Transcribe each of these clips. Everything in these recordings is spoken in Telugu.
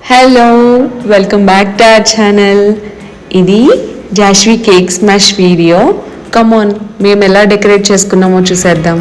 Hello, welcome back to our channel. ఇది జాష్వి కేక్ స్మాష్ వీడియో. కమాన్, మేము ఎలా డెకరేట్ చేసుకున్నామో చూసేద్దాం.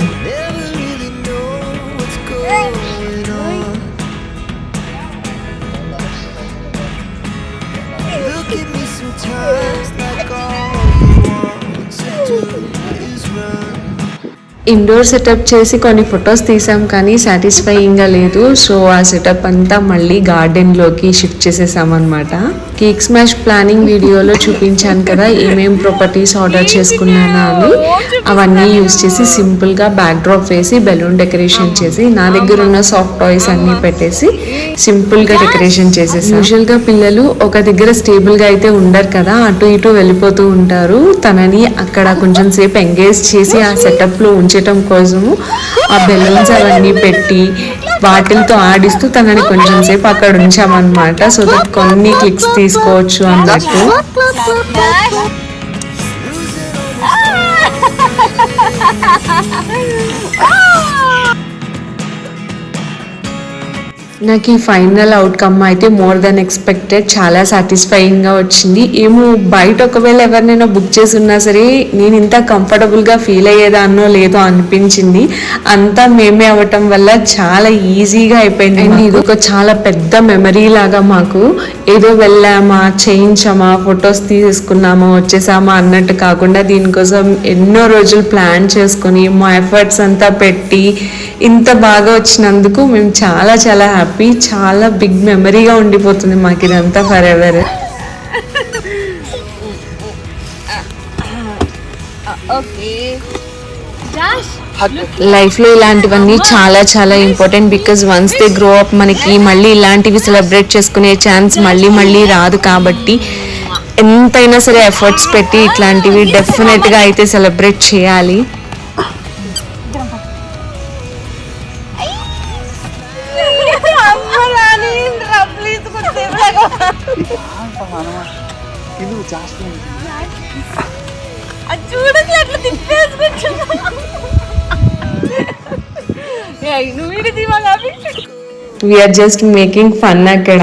ఇండోర్ సెటప్ చేసి కొన్ని ఫొటోస్ తీసాం, కానీ సాటిస్ఫైయింగ్గా లేదు. సో ఆ సెటప్ అంతా మళ్ళీ గార్డెన్లోకి షిఫ్ట్ చేసేసాం అనమాట. కేక్ స్మాష్ ప్లానింగ్ వీడియోలో చూపించాను కదా ఏమేం ప్రాపర్టీస్ ఆర్డర్ చేసుకున్నానా అని. అవన్నీ యూజ్ చేసి సింపుల్గా బ్యాక్ డ్రాప్ వేసి బెలూన్ డెకరేషన్ చేసి నా దగ్గర ఉన్న సాఫ్ట్ టాయ్స్ అన్నీ పెట్టేసి సింపుల్గా డెకరేషన్ చేసేసి. యూజువల్గా పిల్లలు ఒక దగ్గర స్టేబుల్గా అయితే ఉండరు కదా, అటు ఇటు వెళ్ళిపోతూ ఉంటారు. తనని అక్కడ కొంచెం సేపు ఎంగేజ్ చేసి ఆ సెటప్లో ఉంచటం కోసము ఆ బెలూన్స్ అవన్నీ పెట్టి వాటిలతో ఆడిస్తూ తనని కొంచెం సేపు అక్కడ ఉంచామన్నమాట. సో దట్ కొన్ని క్లిక్స్ తీసుకోవచ్చు అన్నట్టు. నాకు ఈ ఫైనల్ అవుట్కమ్ అయితే మోర్ దెన్ ఎక్స్పెక్టెడ్, చాలా సాటిస్ఫైయింగ్గా వచ్చింది. ఏమో బయట ఒకవేళ ఎవరినైనా బుక్ చేసి ఉన్నా సరే నేను ఇంత కంఫర్టబుల్గా ఫీల్ అయ్యేదాన్నో లేదో అనిపించింది. అంతా మేమే అవ్వటం వల్ల చాలా ఈజీగా అయిపోయింది. అండ్ ఇది ఒక చాలా పెద్ద మెమరీ లాగా మాకు. ఏదో వెళ్ళామా, చేయించామా, ఫొటోస్ తీసుకున్నామా, వచ్చేసామా అన్నట్టు కాకుండా దీనికోసం ఎన్నో రోజులు ప్లాన్ చేసుకొని మా ఎఫర్ట్స్ అంతా పెట్టి ఇంత బాగా వచ్చినందుకు మేము చాలా చాలా హ్యాపీ. చాలా బిగ్ మెమరీగా ఉండిపోతుంది మాకు ఇదంతా ఫర్ ఎవర్. లైఫ్లో ఇలాంటివన్నీ చాలా చాలా important. Because once they grow up మనకి మళ్ళీ ఇలాంటివి సెలబ్రేట్ చేసుకునే ఛాన్స్ మళ్ళీ మళ్ళీ రాదు. కాబట్టి ఎంతైనా సరే ఎఫర్ట్స్ పెట్టి ఇట్లాంటివి డెఫినెట్గా అయితే సెలబ్రేట్ చేయాలి. We are just making fun. అక్కడ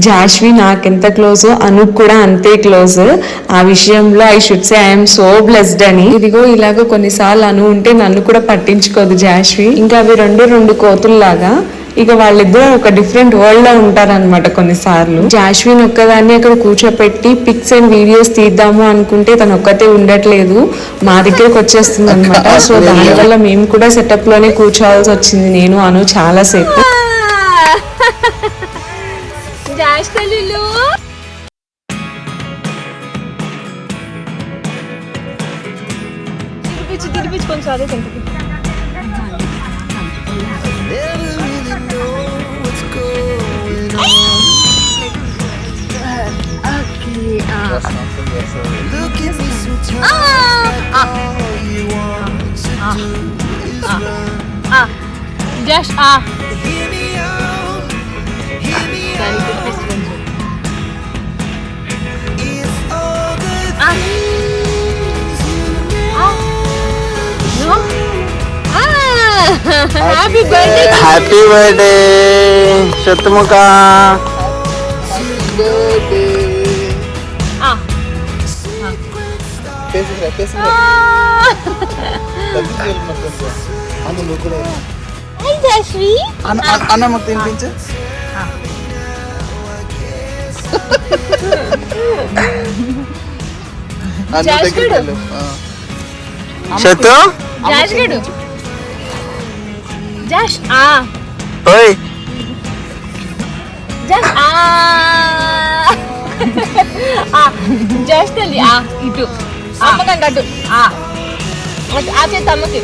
జాష్వి నాకెంత క్లోజో అనుకు కూడా అంతే క్లోజ్. ఆ విషయంలో I should say I'm so blessed అని. ఇదిగో ఇలాగ కొన్నిసార్లు అను ఉంటే నన్ను కూడా పట్టించుకోదు జాష్వి. ఇంకా అవి రెండు కోతుల్లాగా ఇక వాళ్ళిద్దరూ ఒక డిఫరెంట్ వరల్డ్ లో ఉంటారనమాట. కొన్నిసార్లు జాష్విన్ ఒక్కదాన్ని అక్కడ కూర్చోపెట్టి పిక్స్ అండ్ వీడియోస్ తీద్దాము అనుకుంటే తను ఒక్కతే ఉండట్లేదు, మా దగ్గరకు వచ్చేస్తుంది అనమాట. సో దానివల్ల మేము కూడా సెటప్ లోనే కూర్చోవాల్సి వచ్చింది, నేను అను చాలా సేపు. Just happy birthday, happy birthday Shatmuka. Hi Jashvi. Anna mak tinpinchu. Anna దగ్గరికి Shatu. Jash gadu. Jash Oi. Jash Jash tali itu. అమ్మకండి అడ్డు ఆ చేతి అమ్మకి.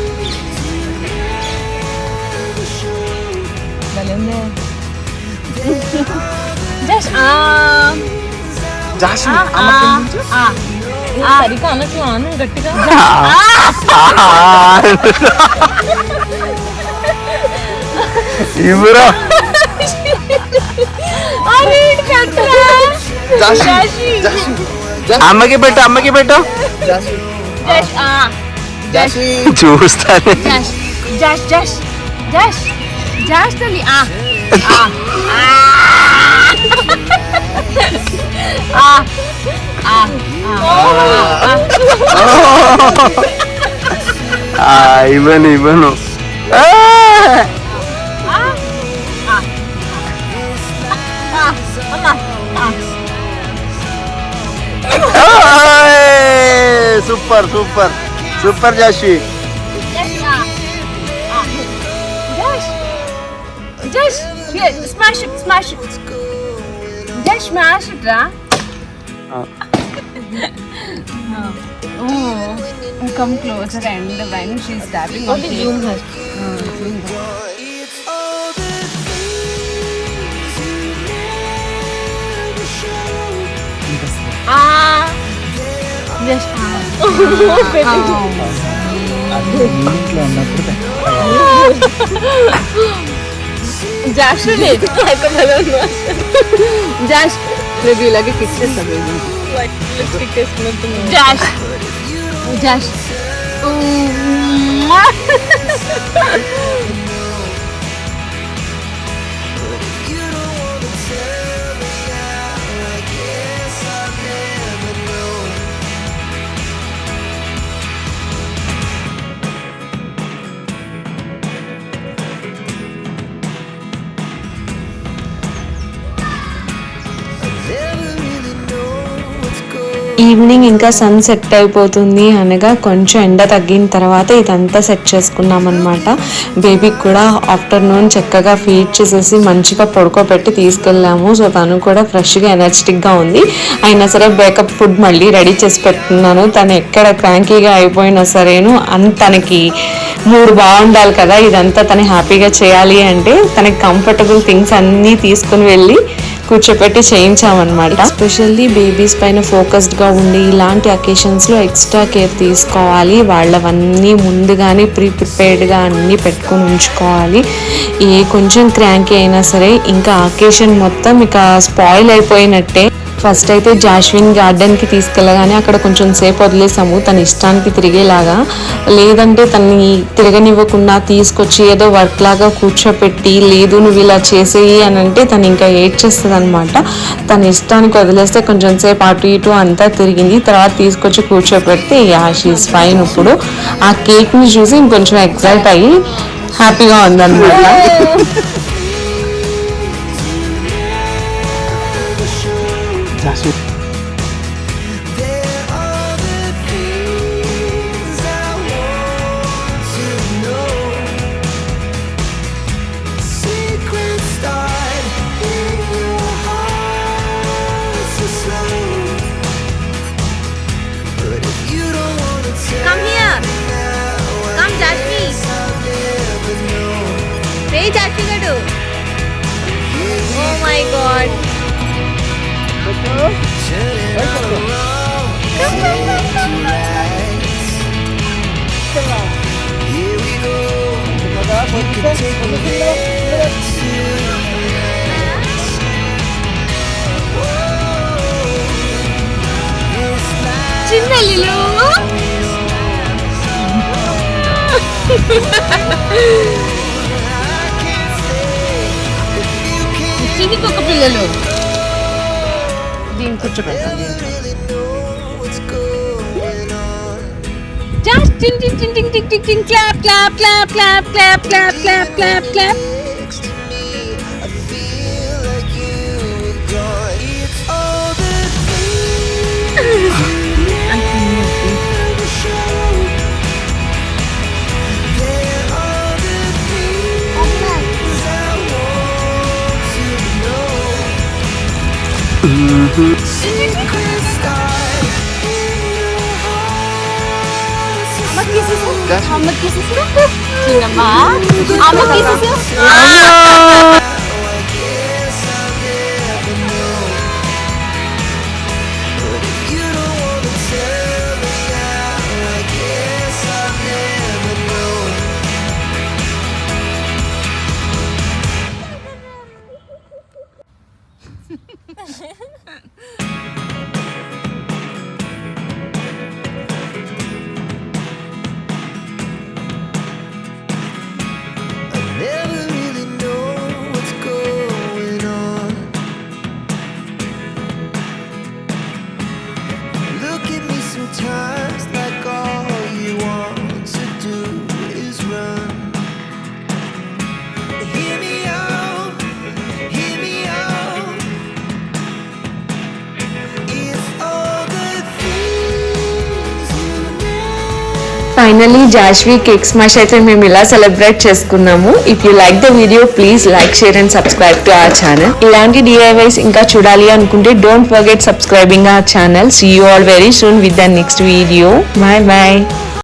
సరిగ్గా అనకు, అను గట్టిగా. అమ్మకి పెట్టు చూస్తాను. Just tell me. ఇవ్వను super super super Jashi. Just smash it. Just smash it, ra. Oh, come closer and when she's tapping on the zoom her. Just Josh maybe like a kiss like lipstick Josh evening ఇంకా సన్ సెట్ అయిపోతుంది అనగా కొంచెం ఎండ తగ్గిన తర్వాత ఇదంతా సెట్ చేసుకున్నాం అనమాట. బేబీకి కూడా ఆఫ్టర్నూన్ చక్కగా ఫీడ్ చేసేసి మంచిగా పడుకోబెట్టి తీసుకెళ్ళాము. సో తను కూడా ఫ్రెష్గా ఎనర్జెటిక్గా ఉంది. అయినా సరే బ్రేకప్ ఫుడ్ మళ్ళీ రెడీ చేసి పెట్టుకున్నాను. తను ఎక్కడ క్రాంకీగా అయిపోయినా సరేను తనకి మూడు బాగుండాలి కదా, ఇదంతా తను హ్యాపీగా చేయాలి అంటే తనకి కంఫర్టబుల్ థింగ్స్ అన్నీ తీసుకుని వెళ్ళి కూర్చోపెట్టి చేయించామన్నమాట. ఎస్పెషల్లీ బేబీస్ పైన ఫోకస్డ్గా ఉండి ఇలాంటి అకేషన్స్లో ఎక్స్ట్రా కేర్ తీసుకోవాలి. వాళ్ళవన్నీ ముందుగానే ప్రిపేర్డ్గా అన్నీ పెట్టుకొని ఉంచుకోవాలి. ఏ కొంచెం క్రాంకీ అయినా సరే ఇంకా అకేషన్ మొత్తం ఇక స్పాయిల్ అయిపోయినట్టే. ఫస్ట్ అయితే జాస్విన్ గార్డెన్కి తీసుకెళ్ళగానే అక్కడ కొంచెం సేపు వదిలేసాము తన ఇష్టానికి తిరిగేలాగా. లేదంటే తనని తిరగనివ్వకుండా తీసుకొచ్చి ఏదో వర్క్ లాగా కూర్చోపెట్టి లేదు నువ్వు ఇలా చేసేయి అని అంటే తను ఇంకా ఏడ్చేస్తుంది అనమాట. తన ఇష్టానికి వదిలేస్తే కొంచెం సేపు అటు ఇటు అంతా తిరిగింది. తర్వాత తీసుకొచ్చి కూర్చోపెడితే షీఈస్ ఫైన్. ఇప్పుడు ఆ కేక్ని చూసి ఇంకొంచెం ఎక్సైట్ అయ్యి హ్యాపీగా ఉందన్నమాట. Come here. Come, Jashmi. Hey, Jashmi Gadu. Oh my God. చిన్నలిలో చిన్నకొక పిల్లలు దీన్ని కూర్చోబెడతాను. Just ting ting ting ting ting ting ting clap clap clap clap clap clap clap clap clap. అమ్మ కిసెస్ చిన్నమ్మా అమ్మ kisses Sometimes like all you want to do finally Jashvi cake smash అయితే మేము ఇలా సెలబ్రేట్ చేసుకున్నాము. If you like the video please like, share and subscribe to our channel. ఇలాంటి DIYs ఇంకా చూడాలి అనుకుంటే don't forget subscribing our channel. See you all very soon with the next video. Bye by.